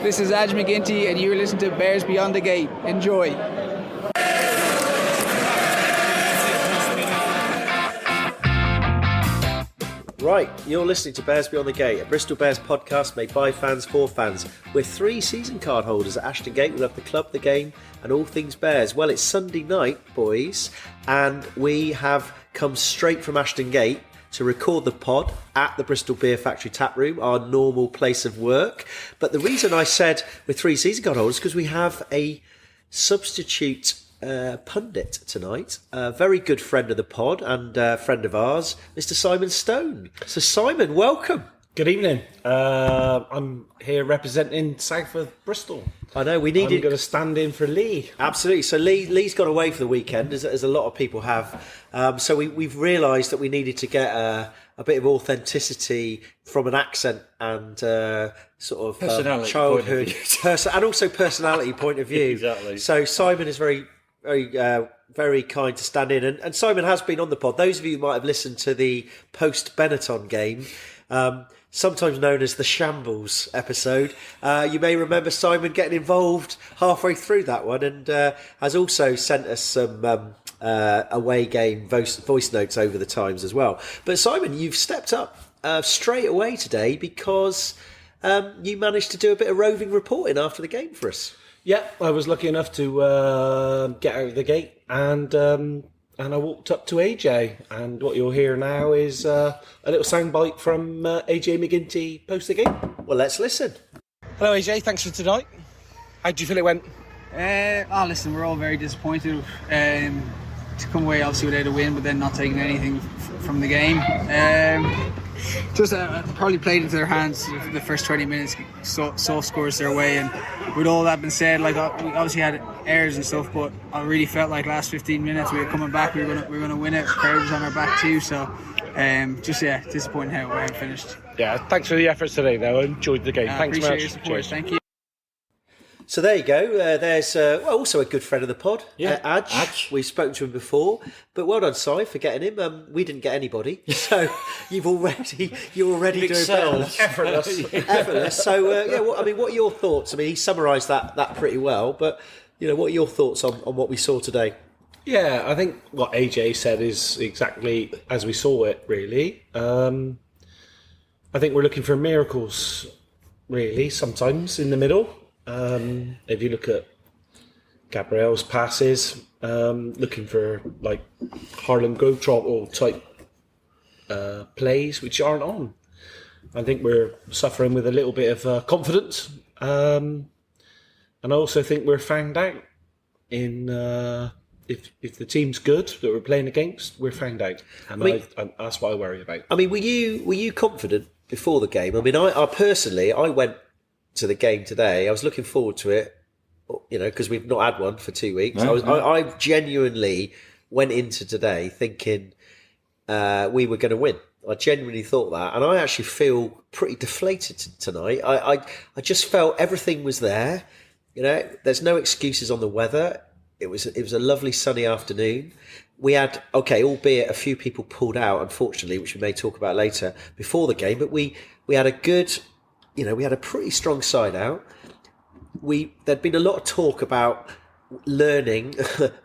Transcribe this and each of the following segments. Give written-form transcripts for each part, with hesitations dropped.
This is Aj McGinty, and you're listening to Bears Beyond the Gate. Enjoy. Right, you're listening to Bears Beyond the Gate, a Bristol Bears podcast made by fans for fans. We're 3 season card holders at Ashton Gate. We love the club, the game, and all things Bears. Well, it's Sunday night, boys, and we have come straight from Ashton Gate to record the pod at the Bristol Beer Factory tap room, our normal place of work. But the reason I said we're 3 season card holders is because we have a substitute pundit tonight, a very good friend of the pod and friend of ours, Mr. Simon Stone. So Simon, welcome. Good evening. I'm here representing South of Bristol. I know I'm going to stand in for Lee. Absolutely. So Lee's gone away for the weekend, as a lot of people have. So we've realised that we needed to get a bit of authenticity from an accent and sort of childhood and also personality point of view. Exactly. So Simon is very kind to stand in, and Simon has been on the pod. Those of you who might have listened to the post Benetton game, sometimes known as the Shambles episode, you may remember Simon getting involved halfway through that one, and has also sent us some away game voice notes over the times as well. But Simon, you've stepped up straight away today because you managed to do a bit of roving reporting after the game for us. Yeah, I was lucky enough to get out of the gate, and I walked up to AJ, and what you'll hear now is a little soundbite from AJ McGinty post the game. Well, let's listen. Hello AJ, thanks for tonight. How do you feel it went? Listen, we're all very disappointed to come away obviously without a win, but then not taking anything from the game. Just probably played into their hands the first 20 minutes, soft scores their way, and with all that being said, like we obviously had errors and stuff, but I really felt like last 15 minutes we were coming back, we were gonna win it. The crowd was on our back too, so disappointing how it finished. Yeah, thanks for the efforts today though. I enjoyed the game. Thanks appreciate very much. your support. Cheers. Thank you. So there you go. There's also a good friend of the pod, Aj. We've spoken to him before, but well done, Si, for getting him. We didn't get anybody, so you're already doing better. Effortless. So what are your thoughts? I mean, he summarised that pretty well, but what are your thoughts on what we saw today? Yeah, I think what AJ said is exactly as we saw it. Really, I think we're looking for miracles. Really, sometimes in the middle. If you look at Gabriel's passes, looking for like Harlem Globetrotter type plays which aren't on. I think we're suffering with a little bit of confidence, and I also think we're found out in if the team's good that we're playing against, we're found out, and that's what I worry about. I mean, were you confident before the game? I mean, I personally went to the game today. I was looking forward to it, because we've not had one for 2 weeks. I genuinely went into today thinking we were going to win. I genuinely thought that, and I actually feel pretty deflated tonight. I just felt everything was there. There's no excuses on the weather. It was a lovely sunny afternoon. We had, albeit a few people pulled out, unfortunately, which we may talk about later before the game, but we had a good. We had a pretty strong side out. There'd been a lot of talk about learning,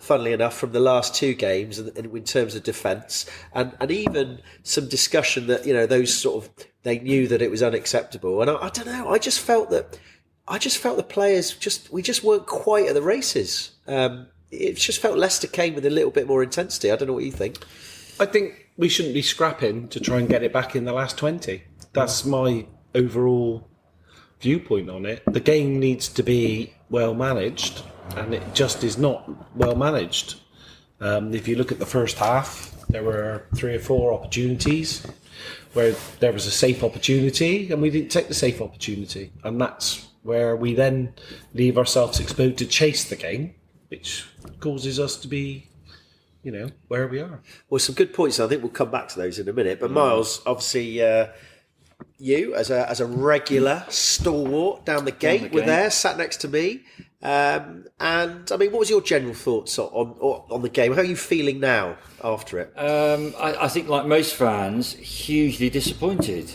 funnily enough, from the last 2 games in terms of defence, and even some discussion that those sort of they knew that it was unacceptable. And I don't know. I just felt the players we just weren't quite at the races. It just felt Leicester came with a little bit more intensity. I don't know what you think. I think we shouldn't be scrapping to try and get it back in the last 20. That's my overall viewpoint on it. The game needs to be well managed, and it just is not well managed. If you look at the first half, there were 3 or 4 opportunities where there was a safe opportunity and we didn't take the safe opportunity, and that's where we then leave ourselves exposed to chase the game, which causes us to be where we are. Well, some good points. I think we'll come back to those in a minute, but Miles, obviously you as a regular stalwart down the gate were there, sat next to me, and I mean, what was your general thoughts on the game? How are you feeling now after it? I think, like most fans, hugely disappointed.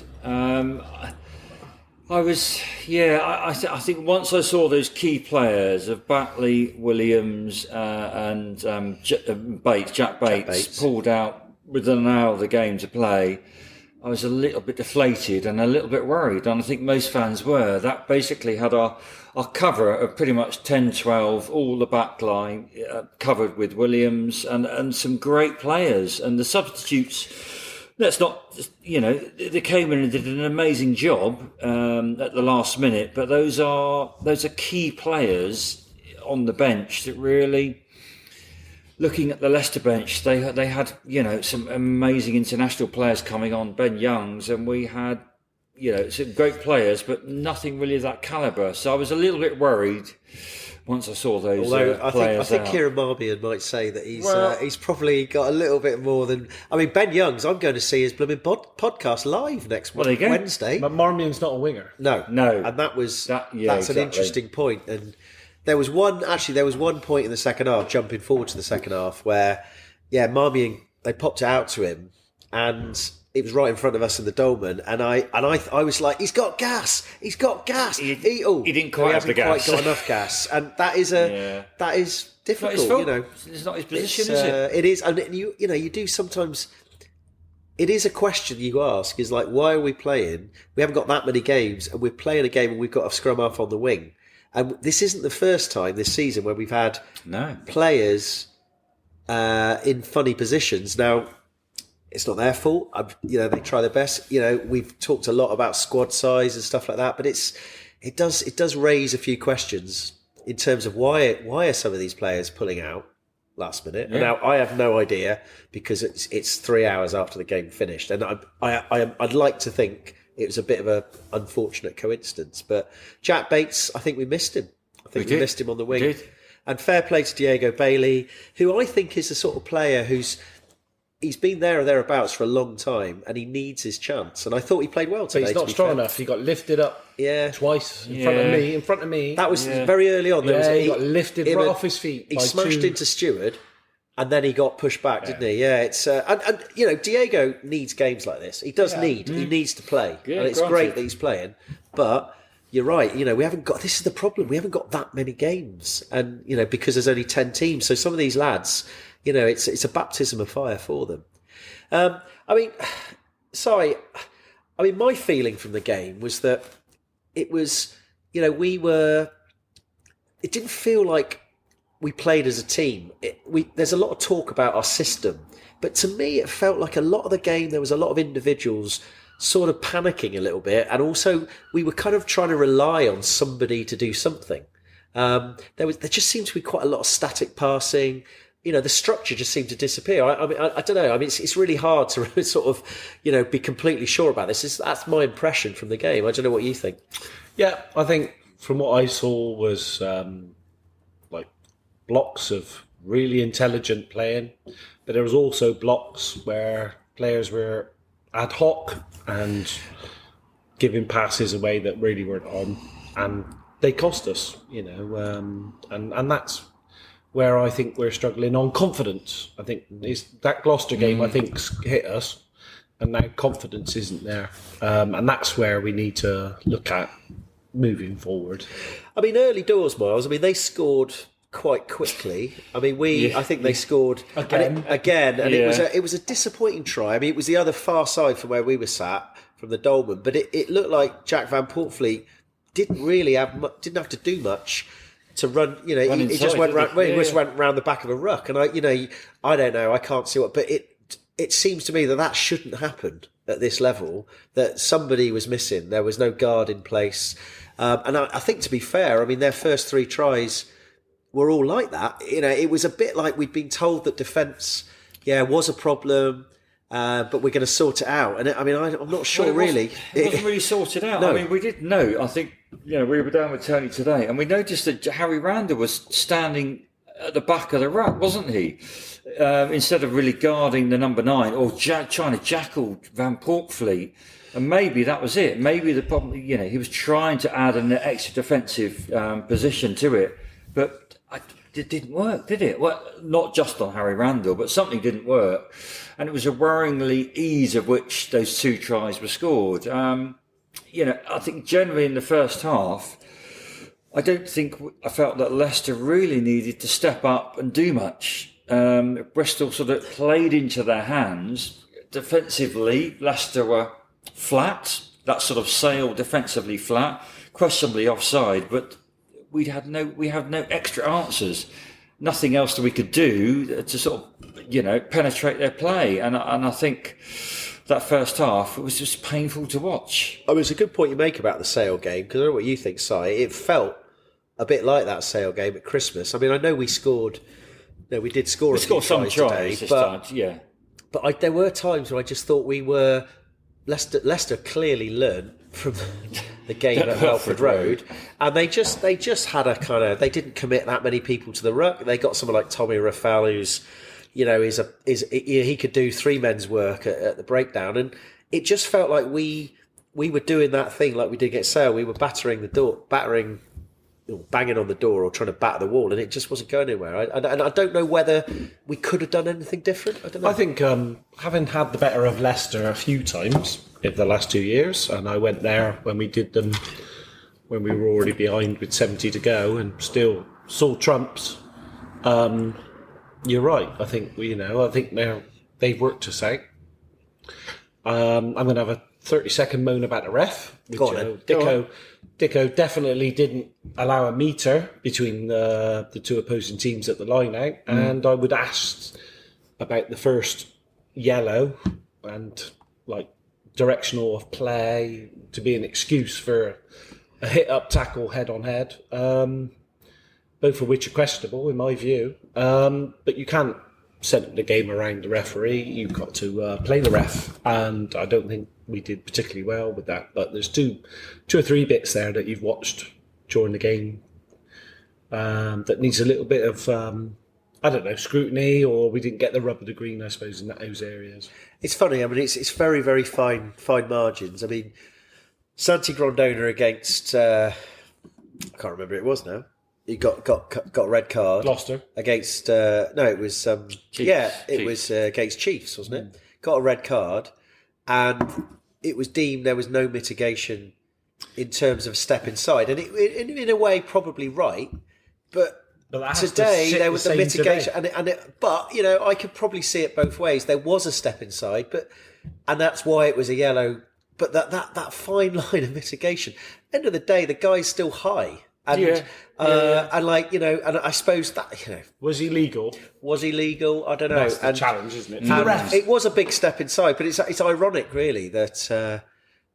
I think once I saw those key players of Batley, Williams, and Jack Bates pulled out within an hour of the game to play, I was a little bit deflated and a little bit worried, and I think most fans were. That basically had our cover of pretty much 10-12, all the back line covered with Williams and some great players, and the substitutes. That's not, they came in and did an amazing job at the last minute, but those are key players on the bench that really, looking at the Leicester bench, they had some amazing international players coming on, Ben Youngs, and we had some great players, but nothing really of that calibre. So I was a little bit worried once I saw those players. I think Kieran Marmion might say that he's probably got a little bit more than. I mean, Ben Youngs, I'm going to see his blooming podcast live next Wednesday. But Marmion's not a winger. No, and that's an interesting point. And there was one point in the second half, jumping forward to the second half, where Marmion, they popped it out to him, and it was right in front of us in the dolman, and I was like, he's got gas. He didn't quite have the gas. Quite got enough gas, and that is difficult. It's not his position, is it? It is, and you do sometimes. It is a question you ask: is like, why are we playing? We haven't got that many games, and we're playing a game, and we've got a scrum half on the wing. And this isn't the first time this season where we've had players in funny positions. Now, it's not their fault. They try their best. We've talked a lot about squad size and stuff like that, but it does raise a few questions in terms of why are some of these players pulling out last minute. Yeah. Now I have no idea, because it's 3 hours after the game finished, and I'd like to think it was a bit of an unfortunate coincidence. But Jack Bates, I think we missed him. We missed him on the wing. We did. And fair play to Diego Bailey, who I think is the sort of player he's been there or thereabouts for a long time, and he needs his chance. And I thought he played well today. But he's not strong enough. He got lifted up twice in front of me. That was very early on. He got lifted right off his feet. He smashed into Stewart, and then he got pushed back, didn't he? Yeah, it's and Diego needs games like this. He does he needs to play, and it's great that he's playing. But you're right. We haven't got. This is the problem. We haven't got that many games, and because there's only 10 teams. So some of these lads, it's a baptism of fire for them. My feeling from the game was that it was, it didn't feel like we played as a team. There's a lot of talk about our system, but to me it felt like a lot of the game there was a lot of individuals sort of panicking a little bit, and also we were kind of trying to rely on somebody to do something. There just seemed to be quite a lot of static passing. The structure just seemed to disappear. I don't know. It's really hard to sort of, be completely sure about this. That's my impression from the game. I don't know what you think. Yeah, I think from what I saw was like blocks of really intelligent playing, but there was also blocks where players were ad hoc and giving passes away that really weren't on, and they cost us. And that's where I think we're struggling on confidence. I think it's that Gloucester game, I think, hit us, and now confidence isn't there. And that's where we need to look at moving forward. Early doors, Miles, they scored quite quickly. I think they scored again, and it was a disappointing try. it was the other far side from where we were sat, from the dolman, but it looked like Jack Van Portfleet didn't have to do much to run. He just went round the back of a ruck, and I don't know, I can't see what, but it seems to me that shouldn't happen at this level. That somebody was missing. There was no guard in place, and I think, to be fair, their first 3 tries were all like that. It was a bit like we'd been told that defence, was a problem, but we're going to sort it out. And I'm not sure really. It wasn't really sorted out. No. We didn't know. I think, we were down with Tony today, and we noticed that Harry Randall was standing at the back of the ruck, wasn't he? Instead of really guarding the number 9 or trying to jackal Van Portfleet. And maybe that was it. Maybe the problem, he was trying to add an extra defensive position to it, but it didn't work, did it? Well, not just on Harry Randall, but something didn't work. And it was a worryingly ease of which those 2 tries were scored. I think generally in the first half, I felt that Leicester really needed to step up and do much. Bristol sort of played into their hands. Defensively, Leicester were flat. That sort of sailed defensively flat, questionably offside, but we had no extra answers. Nothing else that we could do to sort of, penetrate their play. And I think that first half, it was just painful to watch. Oh, it's a good point you make about the Sale game, because I don't know what you think, Si. It felt a bit like that Sale game at Christmas. I mean, I know we scored. No, we did score. We scored some tries today, but yeah. But there were times when I just thought we were. Leicester clearly learned from the game at Welford Road, and they just had a kind of. They didn't commit that many people to the ruck. They got someone like Tommy Raffel, who's, he could do 3 men's work at the breakdown, and it just felt like we were doing that thing like we did against Sale. We were banging on the door or trying to batter the wall, and it just wasn't going anywhere. And I don't know whether we could have done anything different. I don't know. I think having had the better of Leicester a few times in the last 2 years, and I went there when we did them when we were already behind with 70 to go and still saw trumps. You're right. I think they've worked us out. I'm going to have a 30-second moan about the ref. Go on. Dicko definitely didn't allow a metre between the two opposing teams at the line out, and I would ask about the first yellow and directional of play to be an excuse for a hit-up tackle head-on-head, both of which are questionable in my view. But you can't send the game around the referee. You've got to play the ref, and I don't think we did particularly well with that. But there's two or three bits there that you've watched during the game that needs a little bit of scrutiny, or we didn't get the rub of the green, I suppose, in those areas. It's funny. I mean, it's very, very fine margins. I mean, Santi Grondona against I can't remember who it was now. He got a red card. Gloucester against it was was against Chiefs, wasn't it? Got a red card, and it was deemed there was no mitigation in terms of step inside, and it in a way probably right, but today there was the mitigation, but I could probably see it both ways. There was a step inside, and that's why it was a yellow. But that fine line of mitigation. End of the day, the guy's still high. And and I suppose that was he legal? Was he legal? I don't know. That's the challenge, isn't it? It was a big step inside, but it's ironic, really, that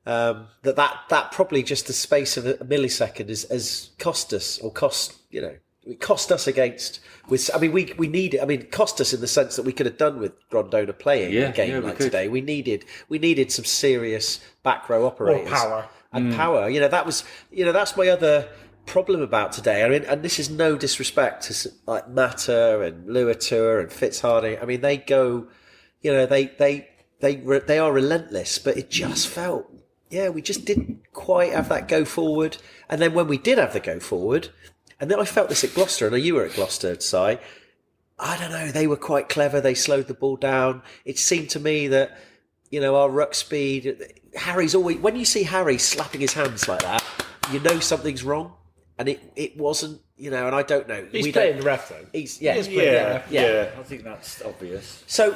that probably just the space of a millisecond has cost us, or it cost us against. We need it. I mean, it cost us in the sense that we could have done with Grondona playing a game like today. We needed some serious back row operators, or power. That's my other problem about today. I mean, and this is no disrespect to like Mata and Luatua and Fitzharding. I mean, they go, they are relentless, but it just felt, we just didn't quite have that go forward. And then when we did have the go forward, and then I felt this at Gloucester, and you were at Gloucester, Si, I don't know, they were quite clever. They slowed the ball down. It seemed to me that, our ruck speed, Harry's always, when you see Harry slapping his hands like that, you know something's wrong. And it wasn't, and I don't know. He's playing the ref, though. He's playing the ref. Yeah. I think that's obvious. So,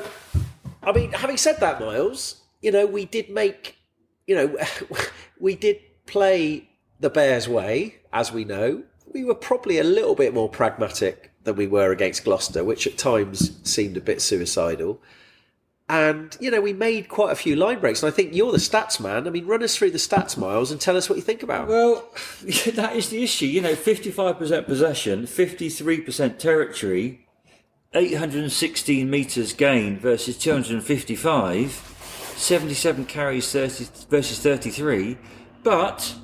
I mean, having said that, Miles, we did make, we did play the Bears' way, as we know. We were probably a little bit more pragmatic than we were against Gloucester, which at times seemed a bit suicidal. And, we made quite a few line breaks. And I think you're the stats man. I mean, run us through the stats, Miles, and tell us what you think about it. Well, that is the issue. 55% possession, 53% territory, 816 metres gained versus 255, 77 carries versus 33. But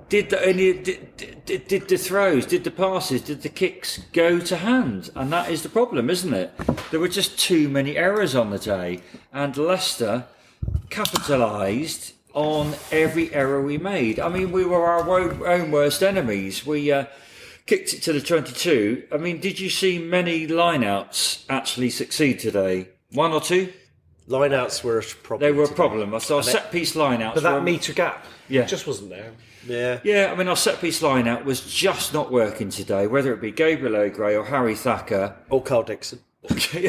did the throws, did the passes, did the kicks go to hand? And that is the problem, isn't it? There were just too many errors on the day, and Leicester capitalised on every error we made. I mean, we were our own worst enemies. We kicked it to the 22. I mean, did you see many lineouts actually succeed today? One or two? Lineouts were a problem. They were a today. problem. So our set-piece lineouts... But that metre gap just wasn't there. Yeah. Yeah, I mean, our set-piece lineout was just not working today, whether it be Gabriel O'Gray or Harry Thacker. Or Carl Dixon.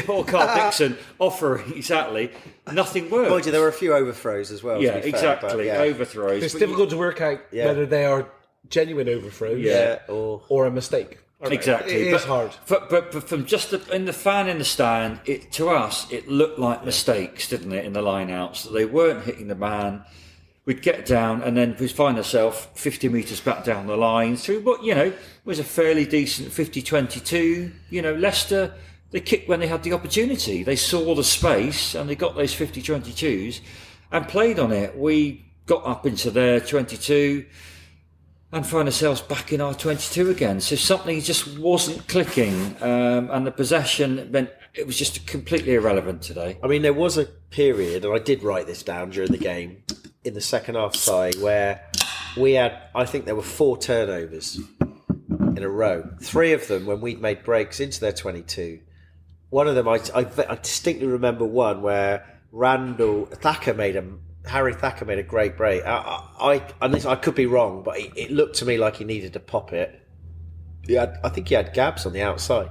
Or Carl Dixon offering, exactly. Nothing worked. Mind you, there were a few overthrows as well. Yeah, to be exactly. Fair, but, yeah. Overthrows. It's difficult to work out whether they are genuine overthrows or a mistake. Exactly. It is hard. But from just in the fan in the stand, to us, it looked like mistakes, didn't it, in the line-outs? That they weren't hitting the man. We'd get down and then we'd find ourselves 50 metres back down the line through what, was a fairly decent 50-22. Leicester, they kicked when they had the opportunity. They saw the space and they got those 50-22s and played on it. We got up into their 22 and find ourselves back in our 22 again. So something just wasn't clicking, and the possession meant it was just completely irrelevant today. I mean, there was a period, and I did write this down during the game, in the second half side, where we had, I think there were 4 turnovers in a row. 3 of them when we'd made breaks into their 22. One of them, I distinctly remember one where Harry Thacker made a great break. I could be wrong, but it looked to me like he needed to pop it. I think he had Gabs on the outside.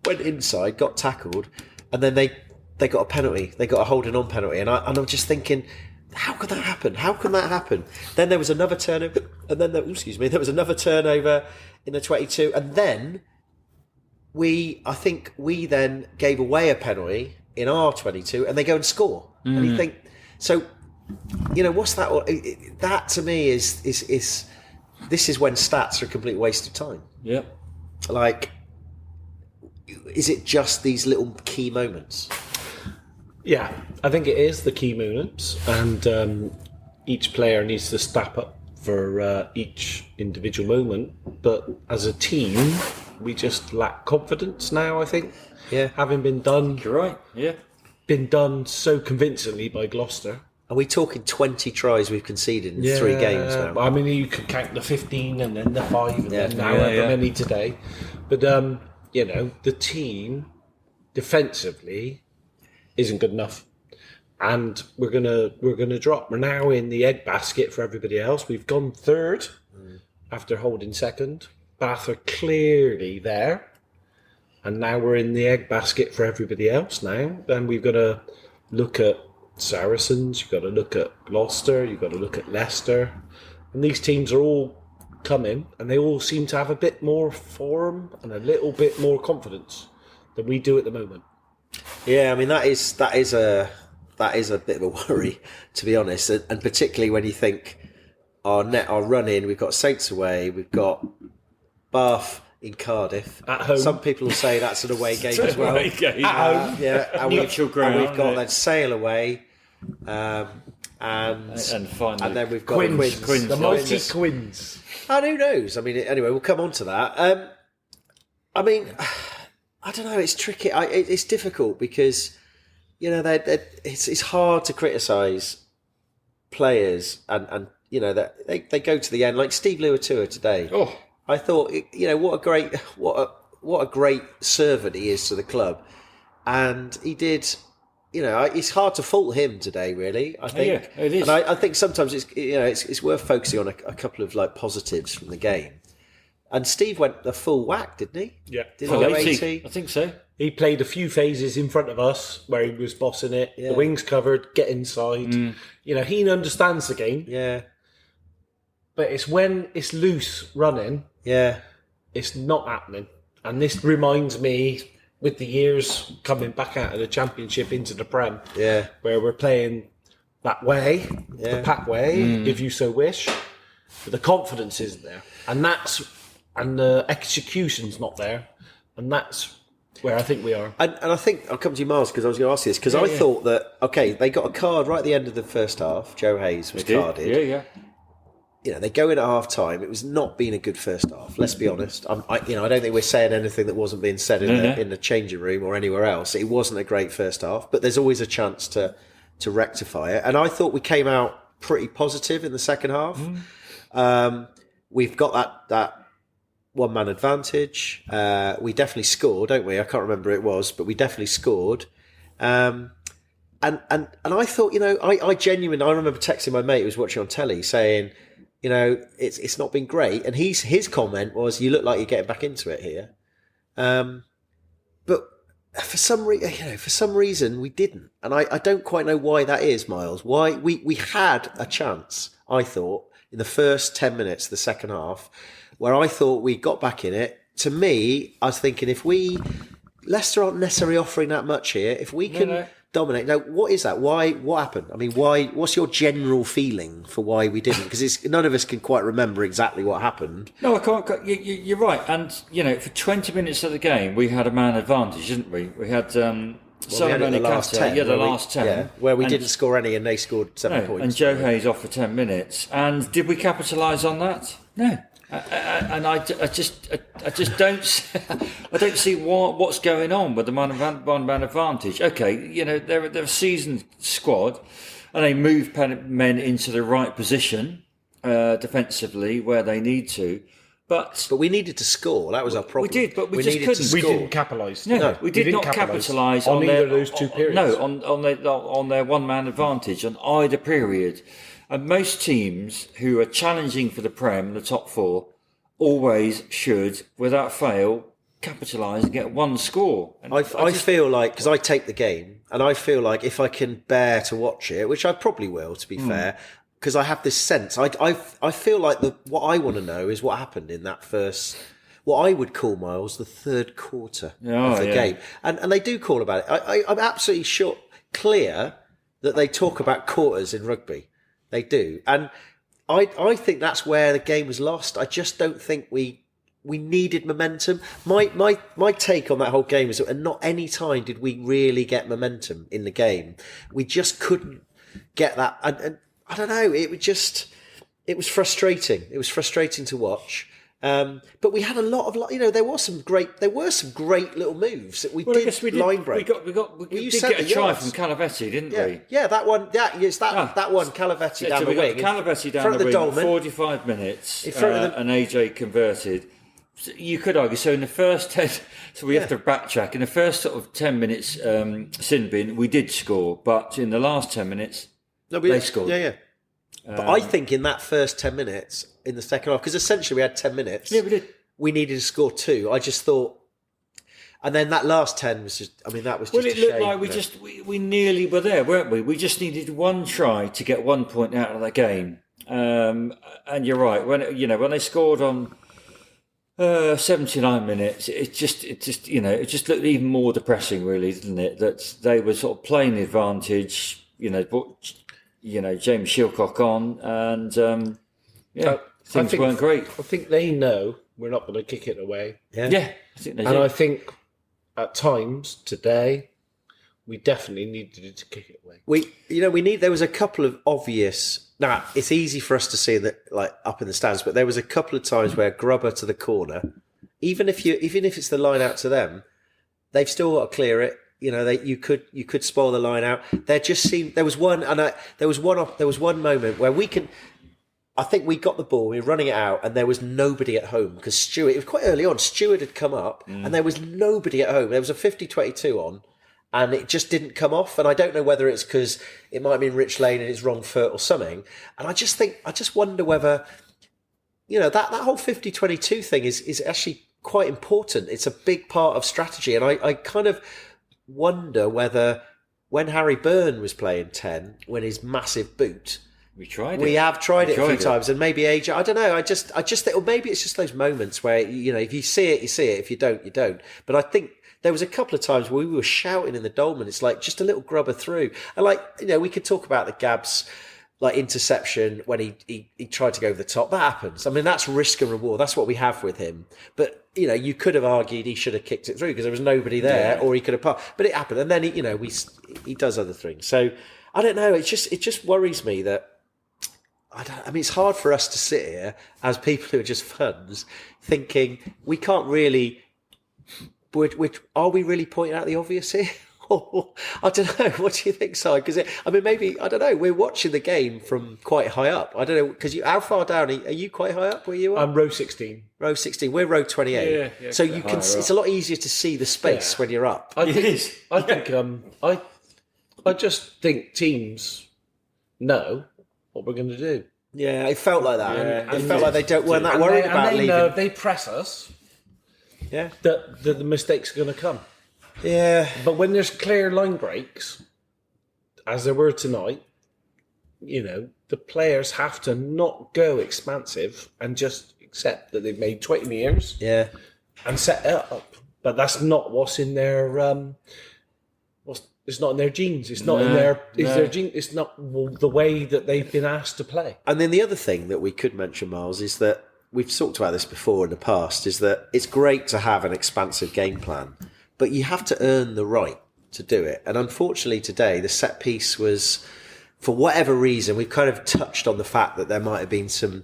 Went inside, got tackled, and then they got a penalty. They got a holding on penalty, and I'm just thinking, how could that happen? How can that happen? Then there was another turnover, and then there was another turnover in the 22, and then I think we then gave away a penalty in our 22, and they go and score, and you think. So, what's that? That to me is this is when stats are a complete waste of time. Yeah. Like, is it just these little key moments? Yeah, I think it is the key moments, and each player needs to step up for each individual moment. But as a team, we just lack confidence now, I think. Yeah. Having been done... You're right, yeah. Been done so convincingly by Gloucester. Are we talking 20 tries we've conceded in 3 games now? I mean, you could count the 15 and then the 5 and then however many today. But, the team defensively isn't good enough. And we're gonna drop. We're now in the egg basket for everybody else. We've gone 3rd after holding 2nd. Bath are clearly there. And now we're in the egg basket for everybody else now. Then we've got to look at Saracens, you've got to look at Gloucester, you've got to look at Leicester. And these teams are all coming, and they all seem to have a bit more form and a little bit more confidence than we do at the moment. Yeah, I mean, that is a bit of a worry, to be honest. And particularly when you think our run in, we've got Saints away, we've got Bath in Cardiff. At home. Some people will say that's an away game as well. Away game. At home. Neutral ground. And we've got then Sale away. And finally, and then we've got Quins. The multi Quins. And who knows? I mean, anyway, we'll come on to that. I mean, I don't know. It's tricky. It's difficult because, it's hard to criticise players and that they go to the end. Like Steve Luatua today. Oh. I thought, what a great servant he is to the club, and he did. It's hard to fault him today, really. I think, yeah, it is. And I think sometimes it's worth focusing on a couple of positives from the game. And Steve went the full whack, didn't he? Yeah, did he go 80? I think so. He played a few phases in front of us where he was bossing it. Yeah. The wings covered, get inside. He understands the game. Yeah. But it's when it's loose running, it's not happening. And this reminds me, with the years coming back out of the Championship into the Prem, where we're playing that way, the pack way, if you so wish, but the confidence isn't there. And the execution's not there. And that's where I think we are. And I think, I'll come to you, Miles, because I was going to ask you this, because I thought that, they got a card right at the end of the first half. Joe Hayes was carded. Yeah. They go in at half time. It was not being a good first half. Let's be honest. I don't think we're saying anything that wasn't being said in the changing room or anywhere else. It wasn't a great first half, but there's always a chance to rectify it. And I thought we came out pretty positive in the second half. We've got that one-man advantage. We definitely scored, don't we? I can't remember who it was, but we definitely scored. And and I thought, I genuinely, I remember texting my mate who was watching on telly saying, it's not been great. And his comment was, you look like you're getting back into it here. But for some reason we didn't. And I don't quite know why that is, Miles. Why we had a chance, I thought, in the first 10 minutes, the second half, where I thought we got back in it. To me, I was thinking, Leicester aren't necessarily offering that much here. If we can dominate. Now, what is that? What happened? I mean, what's your general feeling for why we didn't? Because none of us can quite remember exactly what happened. No, I can't. You're right. And, for 20 minutes of the game, we had a man advantage, didn't we? We had the last 10. Yeah, the last 10. Yeah, where we didn't score any and they scored 7 points. And Joe Hayes off for 10 minutes. And did we capitalise on that? No. And I just don't I don't see what's going on with the one man advantage. Okay, they're a seasoned squad, and they move men into the right position defensively where they need to. But we needed to score. That was our problem. We did, but we just couldn't. We didn't capitalise. No, we did not capitalise on either of those 2 periods. No, on their one man advantage on either period. And most teams who are challenging for the Prem, the top 4, always should, without fail, capitalise and get one score. And I feel like, because I take the game, and I feel like if I can bear to watch it, which I probably will, to be fair, because I have this sense, I feel like what I want to know is what happened in that first, what I would call, Miles, the third quarter of the game. And they do call about it. I'm absolutely clear that they talk about quarters in rugby. They do. And I think that's where the game was lost. I just don't think we needed momentum. My take on that whole game is that not any time did we really get momentum in the game. We just couldn't get that. And I don't know, it was frustrating. It was frustrating to watch. But we had a lot of, there were some great little moves that we did line break. We did get a try from Calavetti, didn't we? Yeah, that one. That one. Calavetti down the wing. Calavetti down the wing. Dolman. 45 minutes, and AJ converted. You could argue. So in the first 10, so we have to backtrack. In the first sort of 10 minutes, sin bin, we did score, but in the last 10 minutes, they scored. Yeah. But I think in that first 10 minutes in the second half, because essentially we had 10 minutes. Yeah, we did. We needed to score 2. I just thought, and then that last 10 was just, that was just a shame. Well, it looked like we nearly were there, weren't we? We just needed one try to get 1 point out of the game. And you're right. When they scored on 79 minutes, it just looked even more depressing, really, didn't it? That they were sort of playing the advantage, James Shilcock on, and things weren't great. I think they know we're not going to kick it away. Yeah, I think they do. And I think at times today we definitely needed to kick it away. There was a couple of obvious. Now it's easy for us to see that, like up in the stands, but there was a couple of times where Grubber to the corner, even if it's the line out to them, they've still got to clear it. You could spoil the line out. There was one moment where I think we got the ball, we were running it out, and there was nobody at home because Stewart. It was quite early on. Stewart had come up, and there was nobody at home. There was a 50-22 on, and it just didn't come off. And I don't know whether it's because it might have been Rich Lane and his wrong foot or something. And I just wonder whether that whole 50-22 thing is actually quite important. It's a big part of strategy, and I kind of wonder whether when Harry Byrne was playing 10, when his massive boot, we have tried it a few times, and maybe AJ, I don't know, I just think, or maybe it's just those moments where if you see it, you see it. If you don't, you don't. But I think there was a couple of times where we were shouting in the Dolman. It's like just a little grubber through, and we could talk about the Gabs interception when he tried to go over the top. That happens. I mean, that's risk and reward. That's what we have with him. But you could have argued he should have kicked it through because there was nobody there, or he could have passed. But it happened, and then he does other things. So I don't know. It just worries me that it's hard for us to sit here as people who are just fans thinking we can't really. Are we really pointing out the obvious here? I don't know. What do you think, Si? Because maybe, I don't know. We're watching the game from quite high up. I don't know, because how far down are you? Quite high up where you are? I'm row 16. Row 16. We're row 28. Yeah, so you can. It's a lot easier to see the space when you're up. I think I just think teams know what we're going to do. Yeah, it felt like that. Yeah. It felt like they weren't that worried about they leaving. know if they press us, Yeah. that the mistakes are going to come. Yeah. But when there's clear line breaks, as there were tonight, the players have to not go expansive and just accept that they've made 20 years Yeah. and set it up. But that's not what's in their it's not in their genes. It's not in their gene. It's not the way that they've been asked to play. And then the other thing that we could mention, Miles, is that we've talked about this before in the past, is that it's great to have an expansive game plan, but you have to earn the right to do it. And unfortunately today, the set piece was, for whatever reason, we've kind of touched on the fact that there might have been some,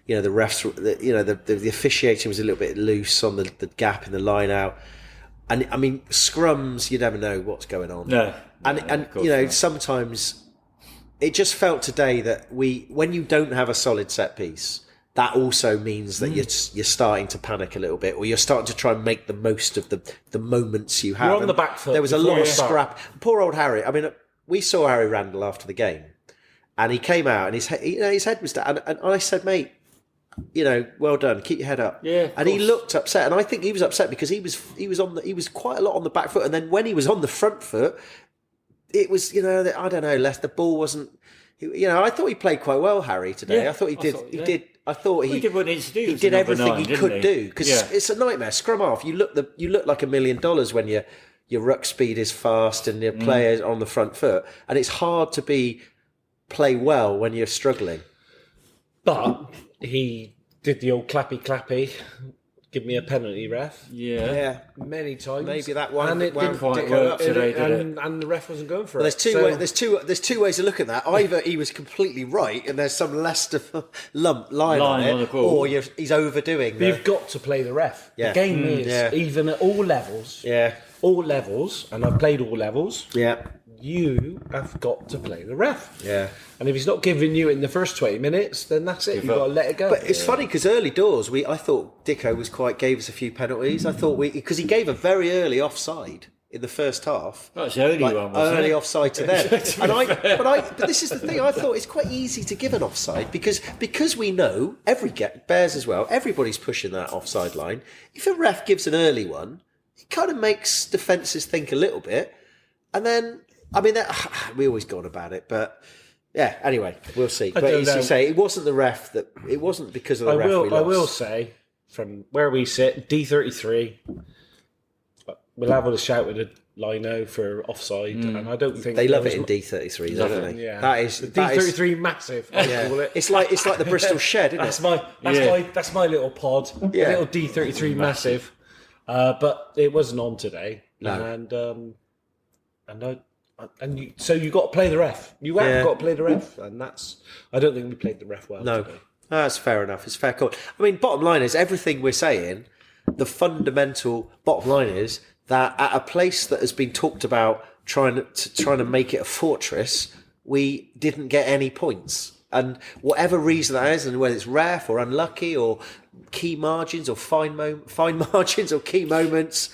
the refs, the officiating was a little bit loose on the gap in the line out. And I mean, scrums, you never know what's going on. No. And sometimes it just felt today that when you don't have a solid set piece, that also means that you're starting to panic a little bit, or you're starting to try and make the most of the moments you have. You're on the back foot. There was a before lot you of start. scrap. Poor old Harry. I mean, we saw Harry Randall after the game, and he came out and his head was down. And I said, mate, well done. Keep your head up. Yeah, and he looked upset, and I think he was upset because he was quite a lot on the back foot, and then when he was on the front foot, it was I don't know. The ball wasn't. I thought he played quite well, Harry, today. Yeah, I thought he did. thought, He yeah. did. I thought He did what he needs to do. He as did a number everything 9, he didn't could do because Yeah. it's a nightmare. Scrum half. You look like $1 million when your ruck speed is fast and your players on the front foot, and it's hard to play well when you're struggling. But he did the old clappy, give me a penalty, ref. Yeah. Many times. Maybe that one And it didn't quite go work up, today, did it? and the ref wasn't going for Well, it. there's two ways to look at that. Either he was completely right, and there's some Leicester line on on the it, ball. or he's overdoing. You've got to play the ref. Yeah. The game is, even at all levels, and I've played all levels, you have got to play the ref. Yeah. And if he's not giving you it in the first 20 minutes, then that's it. You've got to let it go. But it's funny because early doors, I thought Dicko gave us a few penalties. I thought because he gave a very early offside in the first half. That's the only one, wasn't early it? offside to them. But this is the thing. I thought it's quite easy to give an offside because we know Bears as well. Everybody's pushing that offside line. If a ref gives an early one, it kind of makes defences think a little bit, and then we always go on about it, but. Yeah. Anyway, we'll see. But as you say, it wasn't the ref that. It wasn't because of the ref. We lost. I will say, from where we sit, D33, we'll have a shout with a lino for offside, and I don't think They love it in D33, don't they? Yeah, That is D33 massive. I call it. It's like the Bristol Shed, isn't it? That's my little pod. Yeah. A little D33 massive. But it wasn't on today. No. So you got to play the ref. You have got to play the ref, and I don't think we played the ref well. No, today. that's fair enough. It's a fair call. I mean, bottom line is everything we're saying. The fundamental bottom line is that at a place that has been talked about trying to make it a fortress, we didn't get any points. And whatever reason that is, and whether it's ref or unlucky or key margins or fine margins or key moments.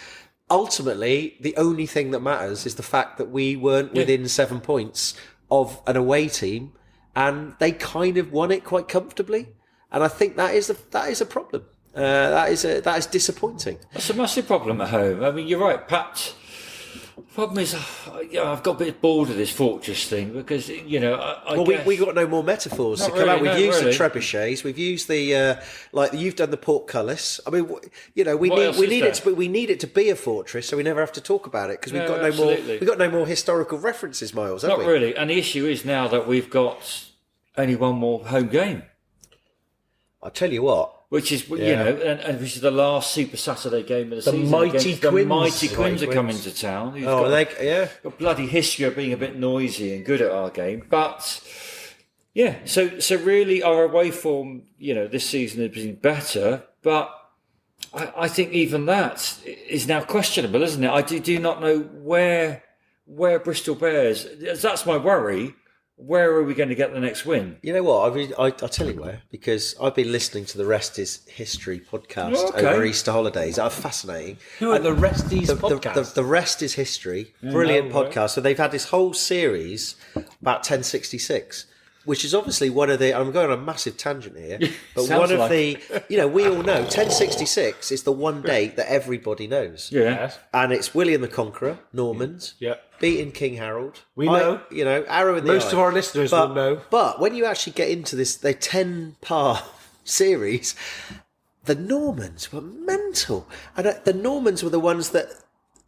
Ultimately, the only thing that matters is the fact that we weren't within 7 points of an away team, and they kind of won it quite comfortably. And I think that is a problem. That is disappointing. That's a massive problem at home. I mean, you're right, Pat. The problem is, I've got a bit bored of this fortress thing because, I guess... we got no more metaphors Not to come out. really, We've used really. the trebuchets. We've used the you've done the portcullis. I mean, we need it to be a fortress, so we never have to talk about it because we've got no more. absolutely. We've got no more historical references, Miles. Have Not we? really. And the issue is now that we've got only one more home game, I'll tell you what. which is, and which is the last Super Saturday game of the season. mighty against the Quins. mighty Quins Mighty are coming Quins. to town. Who's Oh, got yeah. a bloody history of being a bit noisy and good at our game. But, yeah, so really our away form, this season has been better. But I think even that is now questionable, isn't it? I do not know where Bristol Bears... That's my worry. where are we going to get the next win? You know what? I'll tell you where, because I've been listening to the Rest is History podcast over Easter holidays. Are fascinating. Who are the Resties podcast? The Rest is History, brilliant podcast. So they've had this whole series about 1066, which is obviously one of the. I'm going on a massive tangent here, but one of the. You know, we all know 1066 is the one date that everybody knows. Yeah, and it's William the Conqueror, Normans. Yeah. Beating King Harold. We know. Arrow in the eye. Most of our listeners will know. But when you actually get into this, the 10-part series, the Normans were mental. And the Normans were the ones that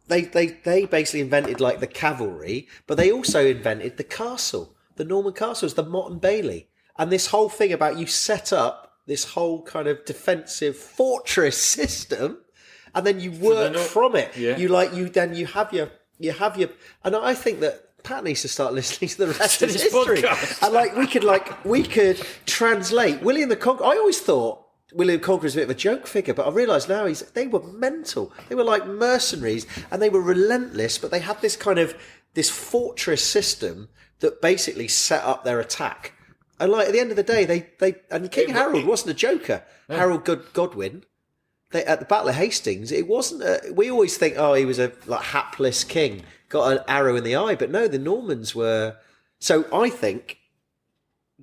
they basically invented like the cavalry, but they also invented the castle. The Norman castles, the Motte and Bailey. And this whole thing about you set up this whole kind of defensive fortress system, and then you work from it. Yeah. You have your, and I think that Pat needs to start listening to the Rest of History. Podcast. And we could translate William the Conqueror. I always thought William the Conqueror was a bit of a joke figure, but I realised now they were mental. They were like mercenaries, and they were relentless, but they had this kind of this fortress system that basically set up their attack. And like at the end of the day, and King Harold wasn't a joker. Yeah. Harold Godwin. At the Battle of Hastings, it wasn't. We always think, he was a hapless king, got an arrow in the eye. But no, the Normans were. So I think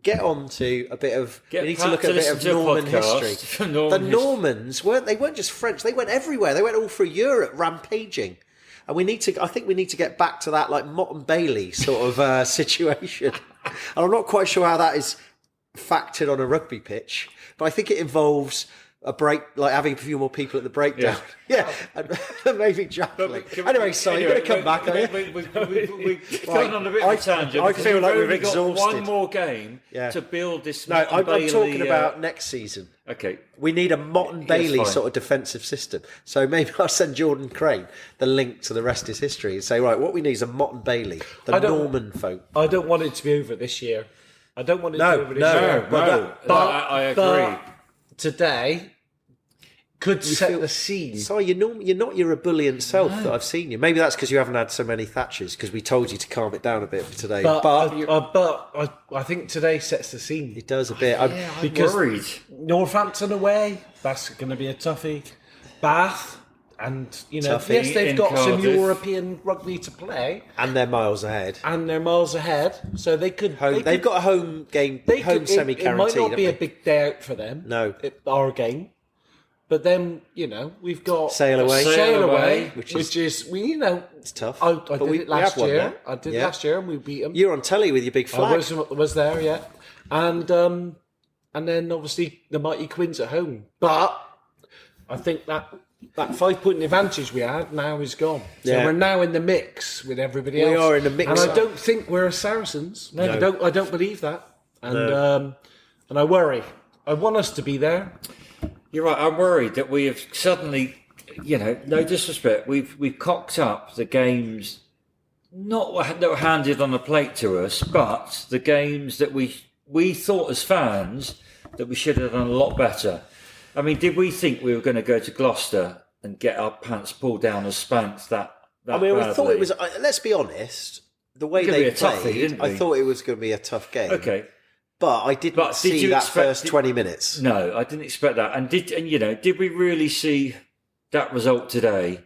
get on to a bit of. We need to look at a bit of Norman history. The Normans weren't just French. They went everywhere. They went all through Europe, rampaging. And I think we need to get back to that like Motte and Bailey sort of situation. And I'm not quite sure how that is factored on a rugby pitch, but I think it involves a break, like having a few more people at the breakdown. Yeah, and maybe juggling. Anyway, so you're going to come back, are you? We've gone on a bit of a tangent. I feel like we've exhausted. exhausted. One more game to build this. No, I'm talking about next season. Okay. We need a Motte and Bailey sort of defensive system. So maybe I'll send Jordan Crane the link to the Rest is History and say, right, what we need is a Motte and Bailey, the Norman folk. I don't want it to be over this year. I don't want it to be over this year. No. I agree. But today could set the scene. Sorry, you're not your ebullient self that I've seen you. Maybe that's because you haven't had so many Thatchers, because we told you to calm it down a bit for today. But I think today sets the scene. It does a bit. I'm worried. Northampton away, that's going to be a toughie. Bath, and Toughie yes, they've got Cardiff. some European rugby to play, And they're miles ahead. So they could. They've got a home game, semi-guaranteed. It might not be a big day out for them. No. Our game. But then, we've got Sail Away, which is it's tough. I did it last year. There. I did it last year, and we beat them. You're on telly with your big flag. I was there, yeah. And then obviously the mighty Quins at home. But I think that 5-point advantage we had now is gone. So we're now in the mix with everybody else. We are in the mix. And I don't think we're Saracens. No. I don't believe that. And and I worry. I want us to be there. You're right. I'm worried that we have suddenly, no disrespect, we've cocked up the games, not that were handed on a plate to us, but the games that we thought as fans that we should have done a lot better. I mean, did we think we were going to go to Gloucester and get our pants pulled down and spanked that I mean, badly? we thought it was. Let's be honest. The way they played, I thought it was going to be a tough game. Okay. But I didn't see that first 20 minutes. No, I didn't expect that. And did we really see that result today?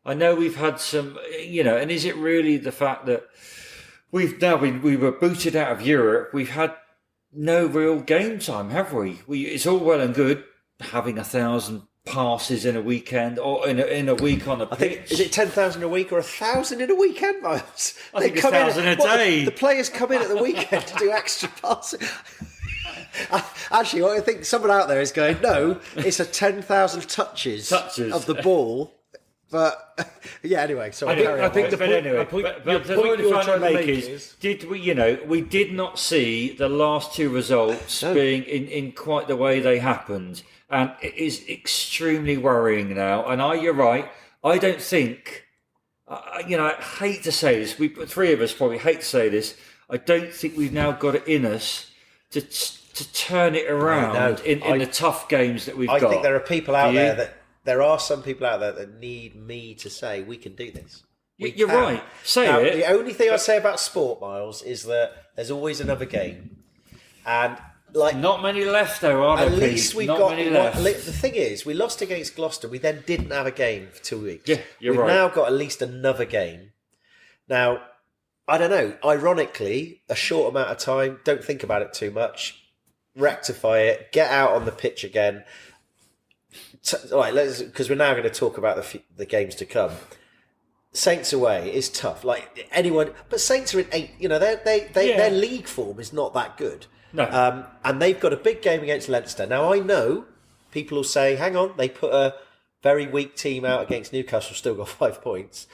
I know we've had some, and is it really the fact that we were booted out of Europe? We've had no real game time, have we? It's all well and good having 1,000 passes in a weekend or in a week on a pitch. I think, is it 10,000 a week or 1,000 in a weekend, Miles? I think it's 1,000 a day. The players come in at the weekend to do extra passes. Actually, I think someone out there is going, no, it's a 10,000 touches of the ball. But anyway, so I think the point you're trying to make is, did we? We did not see the last two results being in quite the way they happened, and it is extremely worrying now. And you're right. I don't think. I hate to say this. Three of us probably hate to say this. I don't think we've now got it in us to turn it around in the tough games that we've got. I think there are people out there that. There are some people out there that need me to say we can do this. You're right. Say Now, it. the only thing I say about sport, Miles, is that there's always another game, and like Not many left, though, are there? at least Pete? we've Not got. many left. The thing is, we lost against Gloucester. We then didn't have a game for 2 weeks. Yeah, you're We've right. now got at least another game. Now, I don't know. Ironically, a short amount of time. Don't think about it too much. Rectify it. Get out on the pitch again. All right, because we're now going to talk about the games to come. Saints away is tough. Like anyone, but Saints are in 8. You know, their league form is not that good. No. And they've got a big game against Leinster. Now I know people will say, "Hang on, they put a very weak team out against Newcastle, still got 5 points."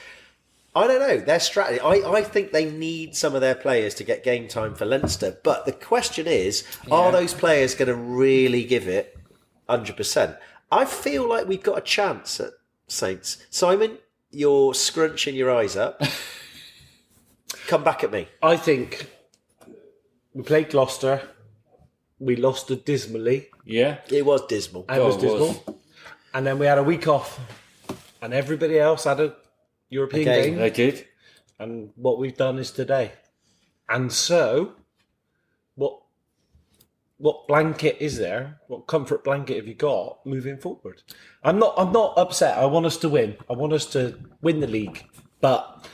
I don't know their strategy. I think they need some of their players to get game time for Leinster. But the question is, are those players going to really give it 100%? I feel like we've got a chance at Saints. Simon, you're scrunching your eyes up. Come back at me. I think we played Gloucester. We lost it dismally. Yeah. It was dismal. It was it dismal. was. And then we had a week off. And everybody else had a European game. They did. And what we've done is today. And so, what blanket is there? What comfort blanket have you got moving forward? I'm not upset. I want us to win. I want us to win the league. But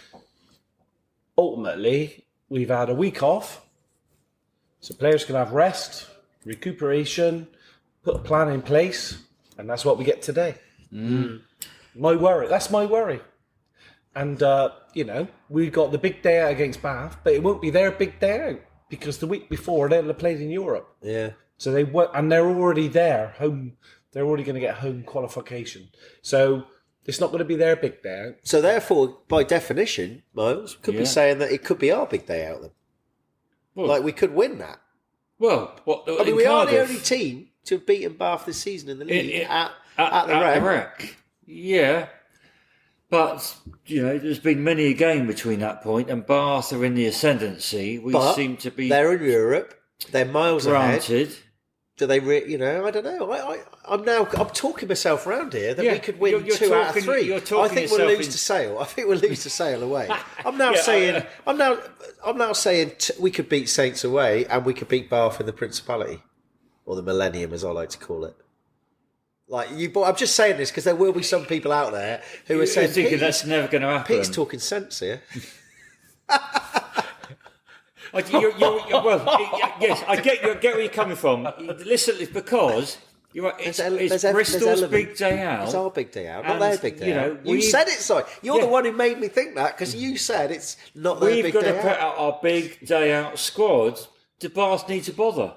ultimately, we've had a week off. So players can have rest, recuperation, put a plan in place, and that's what we get today. My worry. That's my worry. And, we got the big day out against Bath, but it won't be their big day out because the week before they'll have played in Europe. Yeah. So they're already there, home. They're already going to get home qualification. So it's not going to be their big day out. So therefore, by definition, Miles, could be saying that it could be our big day out then. Well, Like we could win that. Well, I mean, we are the only team to have beaten Bath this season in the league at the Rec. Yeah. But, there's been many a game between that point, and Bath are in the ascendancy. We seem to be They're in Europe. They're miles ahead. granted. Do they? I don't know. I'm talking myself around here that Yeah, we could win you're 2 out of talking- 3. you're I talking think we'll yourself lose in- to Sale. I think we'll lose to Sale away. I'm now Yeah, saying. I'm now saying we could beat Saints away and we could beat Bath in the Principality, or the Millennium, as I like to call it. Like you, I'm just saying this because there will be some people out there who are You're saying thinking that's never going to happen. Pete's talking sense here. Yes, I get where you're coming from. Listen, it's because you're right. It's Bristol's element. big day out. It's our big day out, not And, their big day out. You we've- said it, sorry. You're the Yeah. one who made me think that because you said it's not their We've big got day to put out. out our big day out squad. Do Bath need to bother?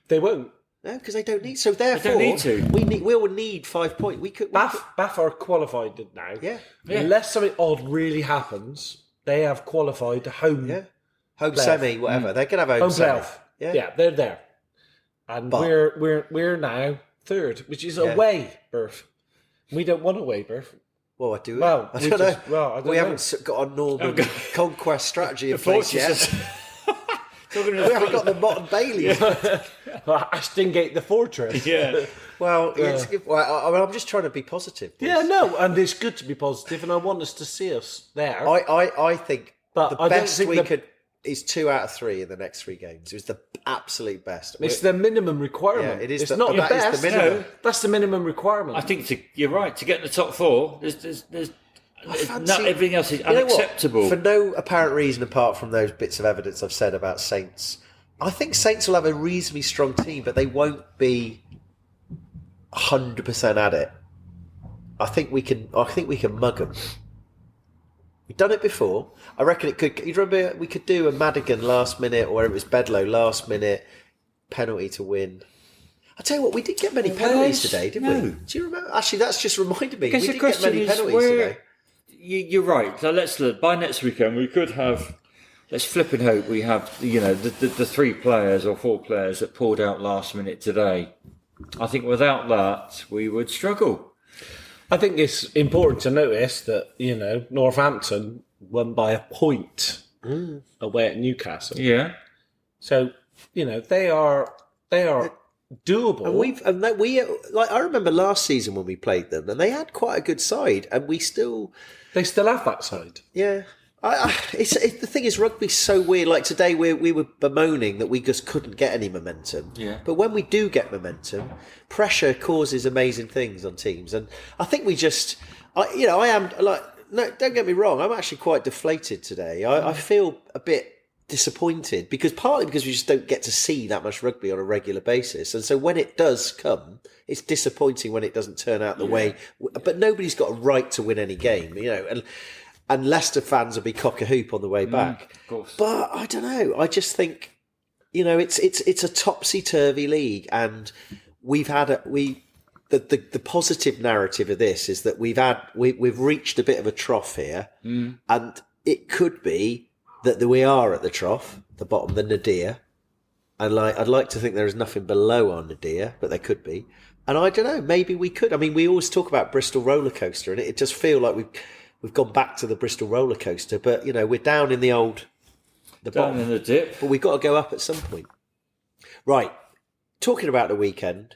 They won't. No, because they don't need. So therefore, need to. we will need 5 points. We could. Bath are qualified now. Yeah. Unless something odd really happens, they have qualified to home. Yeah. Home playoff. semi, whatever. They can have home Home semi. playoff. Yeah. Yeah, they're there. And But- we're now third, which is away berth. We don't want away berth. Well, I do. Well, I we don't know. just- well, I don't we know. haven't got a normal conquest strategy in place yet. Talking We haven't got the Mott and Bailey. Ashton the fortress. Yeah. Well, I'm just trying to be positive. boys. Yeah, no, and it's good to be positive, and I want us to see us there. I think But the I don't best think we the- could is 2 out of 3 in the next 3 games. It was the absolute best. It's the minimum requirement. Yeah, it is It's the- not the that is best. the minimum. No, that's the minimum requirement. I think you're right. To get in the top 4, there's fancy- not everything else is You know what? unacceptable. For no apparent reason apart from those bits of evidence I've said about Saints, I think Saints will have a reasonably strong team, but they won't be 100% at it. I think we can mug them. We've done it before. I reckon it could. You remember we could do a Madigan last minute, or it was Bedlow last minute penalty to win. I tell you what, we didn't get many penalties today, did we? No. Do you remember? Actually, that's just reminded me. Because We the didn't get question many is penalties where today. you're right. So let's look. By next weekend, we could have. Let's flip and hope we have the 3 players or 4 players that pulled out last minute today. I think without that we would struggle. I think it's important to notice that Northampton won by a point away at Newcastle. Yeah. So they are doable. I remember last season when we played them, and they had quite a good side, and they still have that side. Yeah. The thing is, rugby's so weird. Like today, we were bemoaning that we just couldn't get any momentum. Yeah. But when we do get momentum, pressure causes amazing things on teams. And I think we just, I am like, no, don't get me wrong. I'm actually quite deflated today. I feel a bit disappointed partly because we just don't get to see that much rugby on a regular basis. And so when it does come, it's disappointing when it doesn't turn out the way. But nobody's got a right to win any game, And Leicester fans will be cock a hoop on the way back. Of course. But I don't know. I just think, it's a topsy turvy league, and we've had the positive narrative of this is that we've reached a bit of a trough here, and it could be that we are at the trough, the bottom, the nadir, and I'd like to think there is nothing below our nadir, but there could be, and I don't know. Maybe we could. I mean, we always talk about Bristol roller coaster, and it just feel like we've gone back to the Bristol roller coaster, but we're down in the bottom in the dip. But we've got to go up at some point. Right. Talking about the weekend,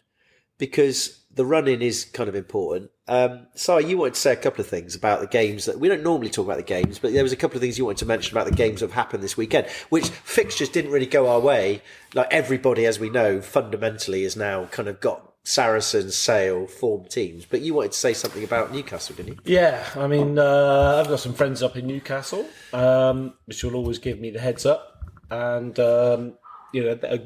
because the run-in is kind of important. Si, you wanted to say a couple of things about the games that we don't normally talk about the games, but there was a couple of things you wanted to mention about the games that have happened this weekend, which fixtures didn't really go our way. Like everybody, as we know, fundamentally has now kind of got Saracens, Sale, formed teams. But you wanted to say something about Newcastle, didn't you? Yeah, I mean, I've got some friends up in Newcastle, which will always give me the heads up. And,